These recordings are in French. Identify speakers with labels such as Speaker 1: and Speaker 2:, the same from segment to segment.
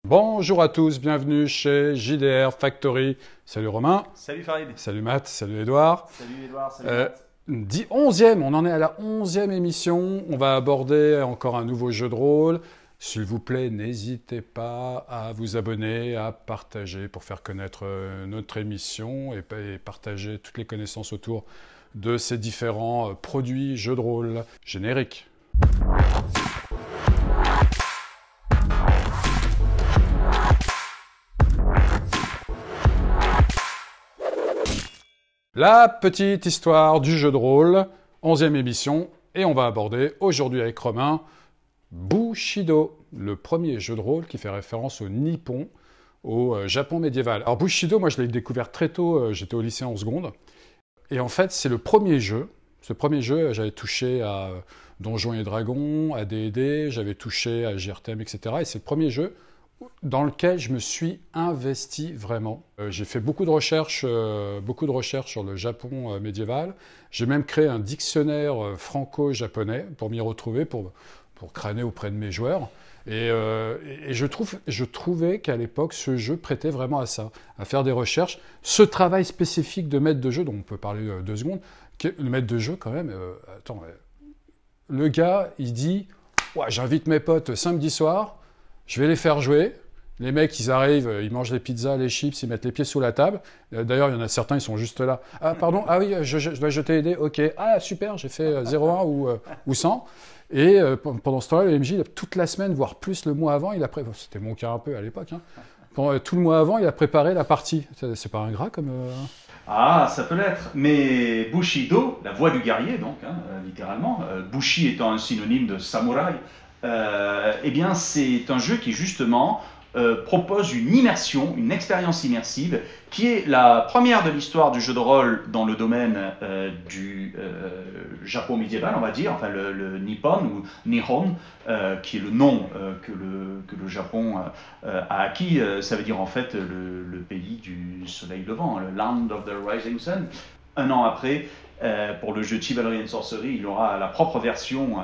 Speaker 1: Bonjour à tous, bienvenue chez JDR Factory. Salut Romain.
Speaker 2: Salut Farid.
Speaker 1: Salut Matt, salut Edouard.
Speaker 2: Salut Edouard, salut Matt.
Speaker 1: 11e, on en est à la 11e émission. On va aborder encore un nouveau jeu de rôle. S'il vous plaît, n'hésitez pas à vous abonner, à partager pour faire connaître notre émission et partager toutes les connaissances autour de ces différents produits jeux de rôle. Générique. La petite histoire du jeu de rôle, 11e émission, et on va aborder aujourd'hui avec Romain Bushido, le premier jeu de rôle qui fait référence au Nippon, au Japon médiéval. Alors Bushido, moi je l'ai découvert très tôt, j'étais au lycée en seconde, et en fait c'est le premier jeu. Ce premier jeu, j'avais touché à Donjons et Dragons, à D&D, j'avais touché à JRTM, etc. Et c'est le premier jeu dans lequel je me suis investi vraiment. J'ai fait beaucoup de recherches sur le Japon médiéval. J'ai même créé un dictionnaire franco-japonais pour m'y retrouver, pour crâner auprès de mes joueurs. Et je trouvais qu'à l'époque, ce jeu prêtait vraiment à ça, à faire des recherches. Ce travail spécifique de maître de jeu, dont on peut parler 2 secondes, le maître de jeu quand même, le gars, il dit ouais, « J'invite mes potes samedi soir, je vais les faire jouer. » Les mecs, ils arrivent, ils mangent les pizzas, les chips, ils mettent les pieds sous la table. D'ailleurs, il y en a certains, ils sont juste là. « Ah, pardon, ah oui, je dois jeter les dés, ok. Ah, super, j'ai fait 0,1 ou 100. » Et pendant ce temps-là, le MJ, toute la semaine, voire plus le mois avant, c'était mon cas un peu à l'époque, hein. Tout le mois avant, il a préparé la partie. C'est pas ingrat comme...
Speaker 2: Ah, ça peut l'être. Mais Bushido, la voix du guerrier, donc, hein, littéralement, Bushi étant un synonyme de samouraï, eh bien, c'est un jeu qui, justement, propose une immersion, une expérience immersive, qui est la première de l'histoire du jeu de rôle dans le domaine du Japon médiéval, on va dire, enfin le Nippon ou Nihon, qui est le nom que le Japon a acquis. Ça veut dire en fait le pays du soleil levant, le Land of the Rising Sun. Un an après, pour le jeu Chivalry and Sorcery, il aura la propre version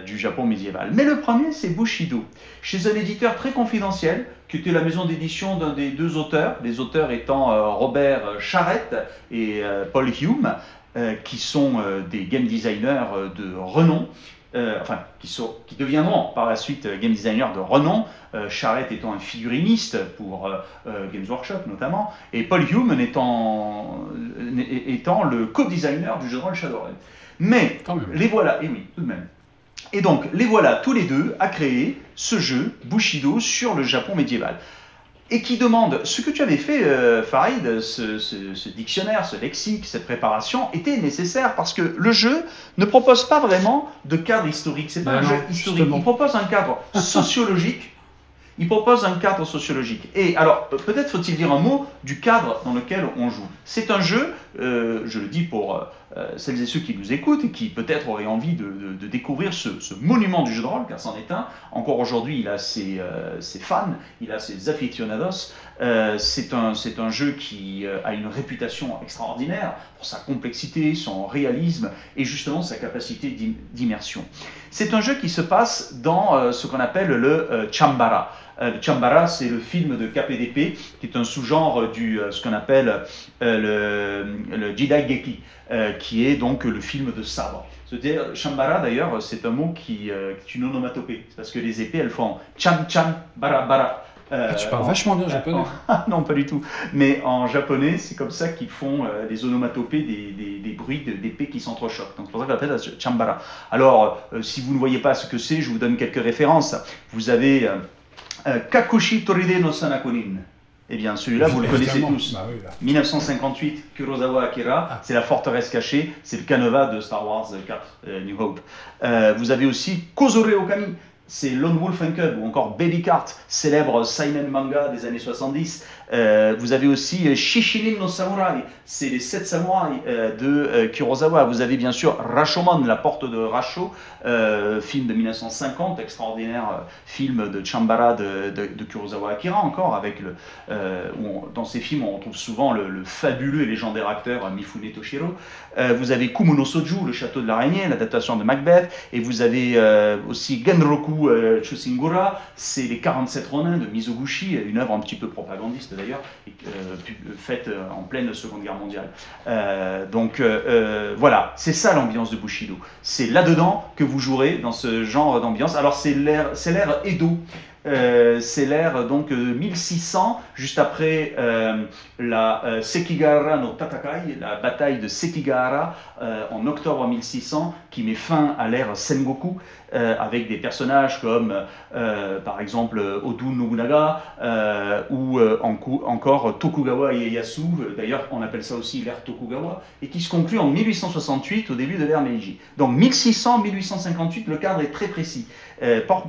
Speaker 2: du Japon médiéval. Mais le premier, c'est Bushido, chez un éditeur très confidentiel, qui était la maison d'édition d'un des 2 auteurs, les auteurs étant Robert Charrette et Paul Hume, qui sont des game designers de renom, qui deviendront par la suite game designers de renom, Charrette étant un figuriniste pour Games Workshop notamment, et Paul Hume étant le co-designer du jeu de rôle Shadowrun. Mais les voilà, et oui, tout de même. Et donc, les voilà tous les deux à créer ce jeu, Bushido, sur le Japon médiéval. Et qui demande, ce que tu avais fait, Farid, ce dictionnaire, ce lexique, cette préparation, était nécessaire parce que le jeu ne propose pas vraiment de cadre historique. C'est pas un jeu historique. Justement. Il propose un cadre sociologique. Et alors, peut-être faut-il dire un mot du cadre dans lequel on joue. C'est un jeu, je le dis pour celles et ceux qui nous écoutent et qui peut-être auraient envie de découvrir ce monument du jeu de rôle, car c'en est un. Encore aujourd'hui, il a ses fans, il a ses aficionados. C'est un jeu qui a une réputation extraordinaire pour sa complexité, son réalisme et justement sa capacité d'immersion. C'est un jeu qui se passe dans ce qu'on appelle le Chambara. Le Chambara, c'est le film de KPDP, qui est un sous-genre du ce qu'on appelle le Jidaigeki, qui est donc le film de sabre. C'est-à-dire, Chambara, d'ailleurs, c'est un mot qui est une onomatopée. C'est parce que les épées, elles font cham cham bara bara.
Speaker 1: Tu parles vachement bien japonais.
Speaker 2: Non, pas du tout. Mais en japonais, c'est comme ça qu'ils font les onomatopées des bruits d'épées qui s'entrechoquent. Donc c'est pour ça qu'on appelle ça Chambara. Alors, si vous ne voyez pas ce que c'est, je vous donne quelques références. Vous avez Kakushi Toride no Sanakunin. Eh bien, celui-là, vous le connaissez tous.
Speaker 1: Bah oui,
Speaker 2: 1958, Kurosawa Akira, c'est la forteresse cachée, c'est le canevas de Star Wars 4, New Hope. Vous avez aussi Kozore Okami, c'est Lone Wolf and Cub, ou encore Baby Cart, célèbre seinen manga des années 70. Vous avez aussi Shishinin no Samurai, c'est les 7 samouraïs de Kurosawa. Vous avez bien sûr Rashomon, la porte de Rasho, film de 1950, extraordinaire film de Chambara de Kurosawa Akira encore, avec dans ces films on retrouve souvent le fabuleux et légendaire acteur Mifune Toshiro. Vous avez Kumu no Soju, le château de l'araignée, l'adaptation de Macbeth, et vous avez aussi Genroku Olu Chusingura, c'est les 47 Ronin de Mizoguchi, une œuvre un petit peu propagandiste d'ailleurs, faite en pleine Seconde Guerre mondiale. Voilà, c'est ça l'ambiance de Bushido. C'est là-dedans que vous jouerez dans ce genre d'ambiance. Alors c'est l'ère Edo. C'est l'ère donc 1600, juste après la Sekigahara no Tatakai, la bataille de Sekigahara en octobre 1600, qui met fin à l'ère Sengoku, avec des personnages comme par exemple Oda Nobunaga ou encore Tokugawa Ieyasu, d'ailleurs on appelle ça aussi l'ère Tokugawa, et qui se conclut en 1868 au début de l'ère Meiji. Donc 1600-1858, le cadre est très précis.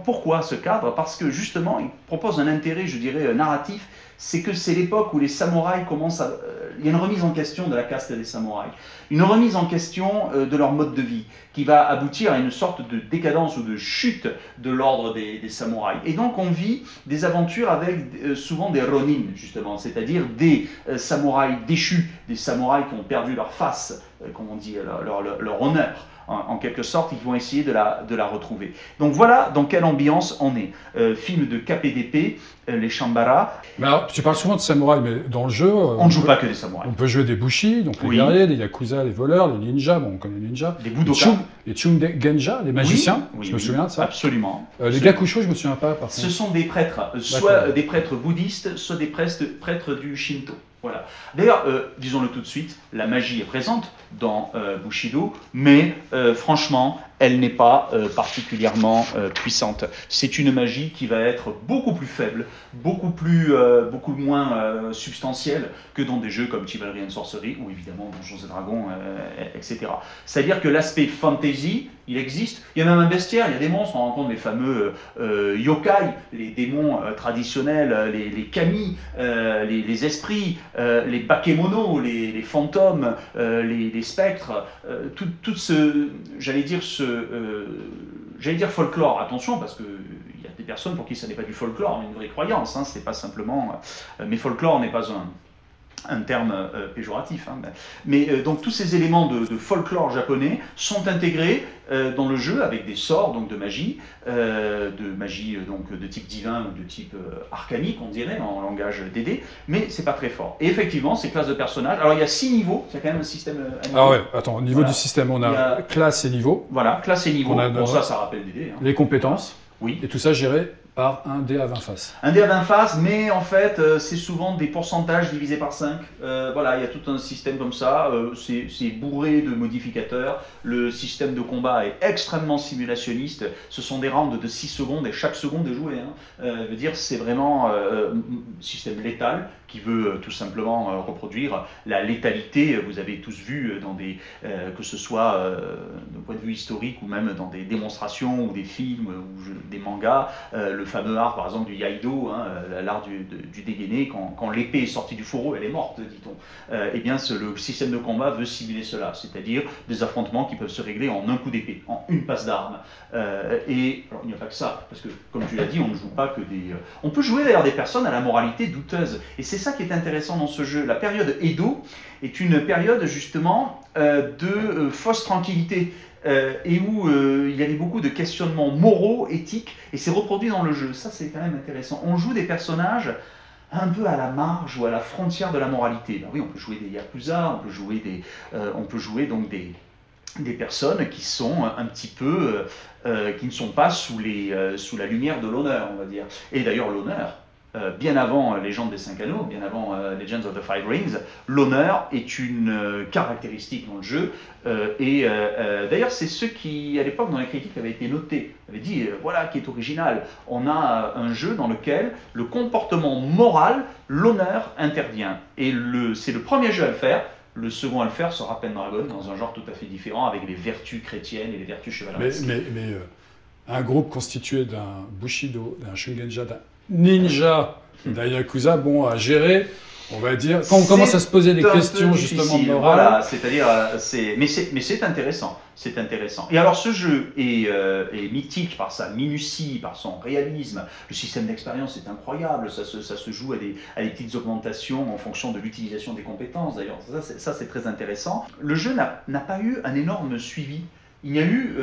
Speaker 2: Pourquoi ce cadre? Parce que justement, il propose un intérêt, je dirais, narratif. C'est que c'est l'époque où les samouraïs commencent à... il y a une remise en question de la caste des samouraïs. Une remise en question de leur mode de vie, qui va aboutir à une sorte de décadence ou de chute de l'ordre des samouraïs. Et donc on vit des aventures avec souvent des ronin, justement, c'est-à-dire des samouraïs déchus, des samouraïs qui ont perdu leur face, comme on dit, leur honneur. En quelque sorte, ils vont essayer de la retrouver. Donc voilà dans quelle ambiance on est. Film de KPDP, les Shambara.
Speaker 1: Mais alors, tu parles souvent de samouraïs, mais dans le jeu...
Speaker 2: on ne joue pas que des samouraïs.
Speaker 1: On peut jouer des bushi, donc les guerriers, les yakuza, les voleurs, les ninjas, bon on connaît les ninjas.
Speaker 2: Les budoka.
Speaker 1: Les Genja, les magiciens, je me souviens de ça.
Speaker 2: Absolument.
Speaker 1: Les gakusho, je ne me souviens pas. Par contre.
Speaker 2: Ce sont des prêtres, soit des prêtres bouddhistes, soit des prêtres du Shinto. Voilà. D'ailleurs, disons-le tout de suite, la magie est présente dans Bushido, mais franchement, elle n'est pas particulièrement puissante. C'est une magie qui va être beaucoup plus faible, beaucoup moins substantielle que dans des jeux comme Chivalry and Sorcery ou évidemment Donjons et Dragons, etc. C'est-à-dire que l'aspect fantasy, il existe. Il y a même un bestiaire, il y a des monstres, on rencontre les fameux yokai, les démons traditionnels, les kami, les esprits, les bakemono, les fantômes, les spectres, tout ce, j'allais dire folklore. Attention, parce que il y a des personnes pour qui ça n'est pas du folklore, mais une vraie croyance. Hein, c'est pas simplement. Mais folklore n'est pas un terme péjoratif. Hein. Mais donc tous ces éléments de folklore japonais sont intégrés dans le jeu avec des sorts donc de magie donc de type divin ou de type arcanique, on dirait en langage DD, mais c'est pas très fort. Et effectivement, ces classes de personnages. Alors il y a 6 niveaux, c'est quand même un système.
Speaker 1: Ah ouais, attends, au niveau du système, on a classe et niveau.
Speaker 2: Voilà, classe et niveau.
Speaker 1: Bon,
Speaker 2: ça rappelle DD. Hein.
Speaker 1: Les compétences.
Speaker 2: Oui.
Speaker 1: Et tout ça géré par un dé à 20 faces.
Speaker 2: Un dé à 20 faces, mais en fait, c'est souvent des pourcentages divisés par 5. Voilà, il y a tout un système comme ça. C'est bourré de modificateurs. Le système de combat est extrêmement simulationniste. Ce sont des rounds de 6 secondes et chaque seconde est jouée. Hein. Veut dire, c'est vraiment un système létal qui veut tout simplement reproduire la létalité. Vous avez tous vu dans que ce soit d'un point de vue historique ou même dans des démonstrations ou des films ou des mangas, le fameux art par exemple du Yaido, hein, l'art du dégainé, quand l'épée est sortie du fourreau, elle est morte, dit-on. Eh bien, le système de combat veut simuler cela, c'est-à-dire des affrontements qui peuvent se régler en un coup d'épée, en une passe d'armes. Et alors, il n'y a pas que ça, parce que comme tu l'as dit, on ne joue pas que des... On peut jouer d'ailleurs des personnes à la moralité douteuse, et c'est ça qui est intéressant dans ce jeu. La période Edo est une période justement de fausse tranquillité. Et où il y avait beaucoup de questionnements moraux, éthiques, et c'est reproduit dans le jeu. Ça, c'est quand même intéressant. On joue des personnages un peu à la marge ou à la frontière de la moralité. Ben oui, on peut jouer des yakuza, on peut jouer donc des personnes qui sont un petit peu, qui ne sont pas sous la lumière de l'honneur, on va dire. Et d'ailleurs, l'honneur, bien avant Légende des 5 Anneaux, bien avant Legends of the Five Rings, l'honneur est une caractéristique dans le jeu. D'ailleurs, c'est ceux qui, à l'époque, dans les critiques, avaient été notés, avaient dit, voilà qui est original. On a un jeu dans lequel le comportement moral, l'honneur intervient. Et c'est le premier jeu à le faire. Le second à le faire sera Pendragon, dans un genre tout à fait différent, avec les vertus chrétiennes et les vertus chevaleresques.
Speaker 1: Mais un groupe constitué d'un Bushido, d'un Shugenja, d'un ninja, d'un yakuza, bon, à gérer, on va dire, quand on commence à se poser des questions justement morales.
Speaker 2: Voilà, c'est-à-dire, mais c'est intéressant, c'est intéressant. Et alors ce jeu est mythique par sa minutie, par son réalisme. Le système d'expérience est incroyable, ça se joue à des petites augmentations en fonction de l'utilisation des compétences. D'ailleurs, ça c'est très intéressant. Le jeu n'a pas eu un énorme suivi. Il y a eu,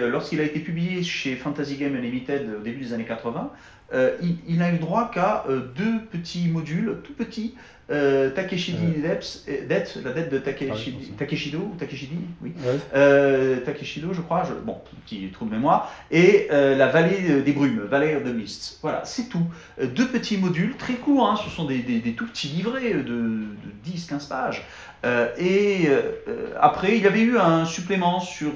Speaker 2: lorsqu'il a été publié chez Fantasy Game Unlimited au début des années 80, il n'a eu droit qu'à 2 petits modules, tout petits, Takeshidi Dette, la dette de Takeshido, ou Takeshidi, oui. Takeshido, je crois, bon, petit trou de mémoire, et la vallée des brumes, Valley of the Mists. Voilà, c'est tout. 2 petits modules, très courts, hein, ce sont des tout petits livrets de 10-15 pages. Après, il y avait eu un supplément sur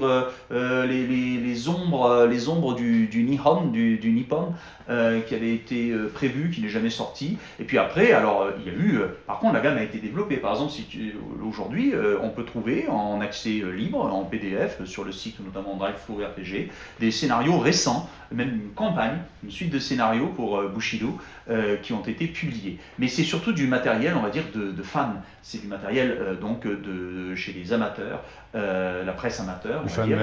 Speaker 2: les ombres du Nihon, du Nippon, qui avait été prévu, qui n'est jamais sorti. Et puis après, alors il y a eu, par contre, la gamme a été développée. Par exemple, aujourd'hui, on peut trouver en accès libre, en PDF, sur le site notamment DriveThru RPG, des scénarios récents, même une campagne, une suite de scénarios pour Bushido qui ont été publiés. Mais c'est surtout du matériel, on va dire, de fans. C'est du matériel donc chez les amateurs, la presse amateur, on va dire,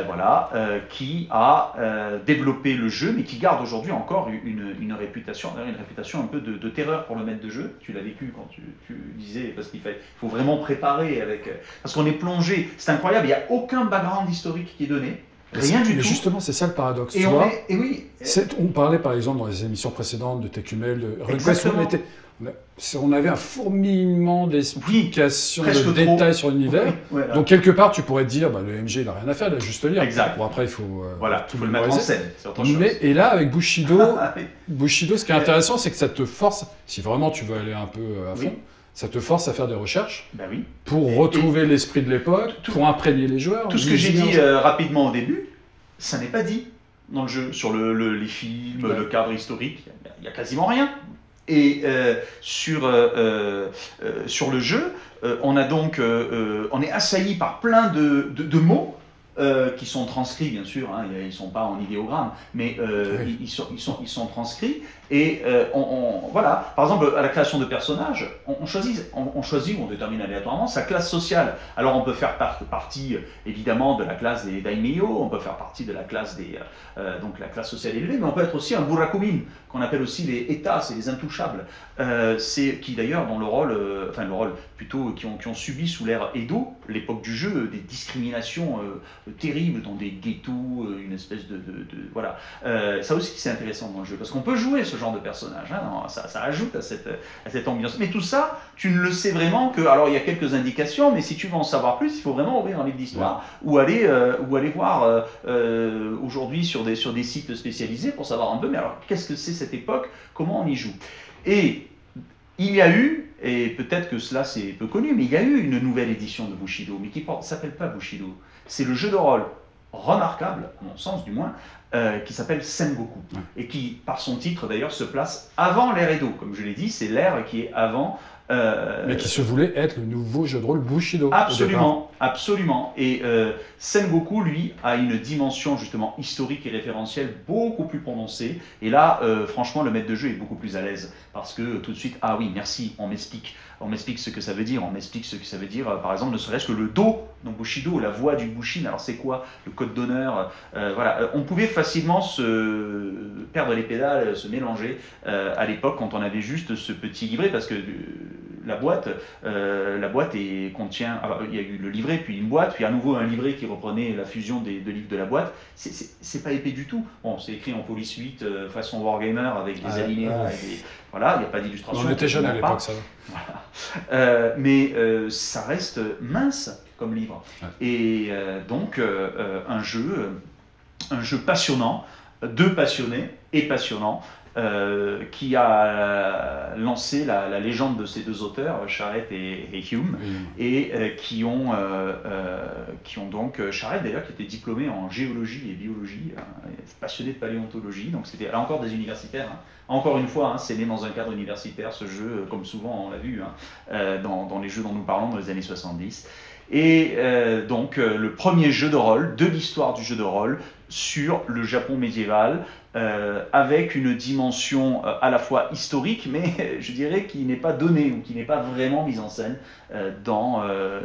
Speaker 2: voilà, qui a développé le jeu, mais qui garde aujourd'hui encore une réputation un peu de terreur pour le maître de jeu. Tu l'as vécu quand tu disais, parce qu'il faut vraiment préparer parce qu'on est plongé. C'est incroyable, il n'y a aucun background historique qui est donné. Rien du tout.
Speaker 1: Justement, c'est ça le paradoxe. On parlait par exemple dans les émissions précédentes de TQML, de Request, on avait un fourmillement d'explications, de détails sur l'univers. Voilà. Donc quelque part, tu pourrais te dire, le MG, il n'a rien à faire, il a juste lire.
Speaker 2: Exact.
Speaker 1: Bon, après, il faut
Speaker 2: tout le mettre en scène, c'est autre chose.
Speaker 1: Et là, avec Bushido, ce qui est intéressant, c'est que ça te force, si vraiment tu veux aller un peu à fond, ça te force à faire des recherches pour retrouver l'esprit de l'époque, pour imprégner les joueurs.
Speaker 2: Tout ce que j'ai dit rapidement au début, ça n'est pas dit dans le jeu. Sur les films, le cadre historique, il n'y a quasiment rien. Et sur le jeu, on est assailli par plein de mots qui sont transcrits, bien sûr, hein, ils ne sont pas en idéogramme, mais ils sont transcrits. Et voilà, par exemple, à la création de personnages, on choisit ou on détermine aléatoirement sa classe sociale. Alors on peut faire partie, évidemment, de la classe des daimyo, on peut faire partie de la classe donc la classe sociale élevée, mais on peut être aussi un burakumin, qu'on appelle aussi les états, c'est les intouchables. Qui d'ailleurs, dans le rôle plutôt, qui ont subi sous l'ère Edo, l'époque du jeu, des discriminations terribles dans des ghettos, une espèce voilà. Ça aussi c'est intéressant dans le jeu, parce qu'on peut jouer ce genre de personnage, hein, ça ajoute à cette ambiance. Mais tout ça, tu ne le sais vraiment que, alors il y a quelques indications, mais si tu veux en savoir plus, il faut vraiment ouvrir un livre d'histoire, ou aller voir aujourd'hui sur des sites spécialisés pour savoir un peu, mais alors qu'est-ce que c'est cette époque, comment on y joue. Et il y a eu, et peut-être que cela c'est peu connu, mais il y a eu une nouvelle édition de Bushido, mais qui ne s'appelle pas Bushido. C'est le jeu de rôle remarquable, à mon sens du moins, qui s'appelle Sengoku, et qui, par son titre d'ailleurs, se place avant l'ère Edo. Comme je l'ai dit, c'est l'ère qui est avant...
Speaker 1: mais qui se voulait être le nouveau jeu de rôle Bushido.
Speaker 2: Absolument, absolument. Et Sengoku, lui, a une dimension justement historique et référentielle beaucoup plus prononcée. Et là, franchement, le maître de jeu est beaucoup plus à l'aise. Parce que tout de suite, ah oui, merci, on m'explique ce que ça veut dire. On m'explique ce que ça veut dire, par exemple, ne serait-ce que le do, donc Bushido, la voix du Bushin. Alors c'est quoi le code d'honneur, voilà. On pouvait facilement se perdre les pédales, se mélanger à l'époque quand on avait juste ce petit livret, parce que la boîte contient, il y a eu le livret, puis une boîte, puis à nouveau un livret qui reprenait la fusion de livres de la boîte. C'est pas épais du tout. Bon, c'est écrit en police 8 façon Wargamer avec des alinéas, voilà, il n'y a pas d'illustration.
Speaker 1: On était jeunes à l'époque, ça.
Speaker 2: Voilà. Mais ça reste mince comme livre. Et donc un jeu passionnant, de passionnés et passionnants, qui a lancé la légende de ces deux auteurs, Charette et Hume, et qui ont donc, Charette d'ailleurs qui était diplômé en géologie et biologie, passionné de paléontologie, donc c'était là encore des universitaires, hein. Encore une fois, hein, c'est né dans un cadre universitaire ce jeu, comme souvent on l'a vu, hein, dans les jeux dont nous parlons dans les années 70. Et donc le premier jeu de rôle de l'histoire du jeu de rôle sur le Japon médiéval, avec une dimension à la fois historique, mais je dirais qui n'est pas donnée ou qui n'est pas vraiment mise en scène dans le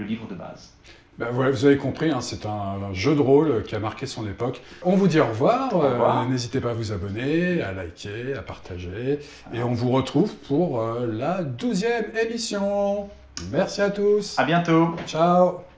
Speaker 2: livre de base.
Speaker 1: Ben voilà, vous avez compris, hein, c'est un jeu de rôle qui a marqué son époque. On vous dit au revoir, n'hésitez pas à vous abonner, à liker, à partager, et on vous retrouve pour la 12e émission. Merci à tous.
Speaker 2: À bientôt.
Speaker 1: Ciao.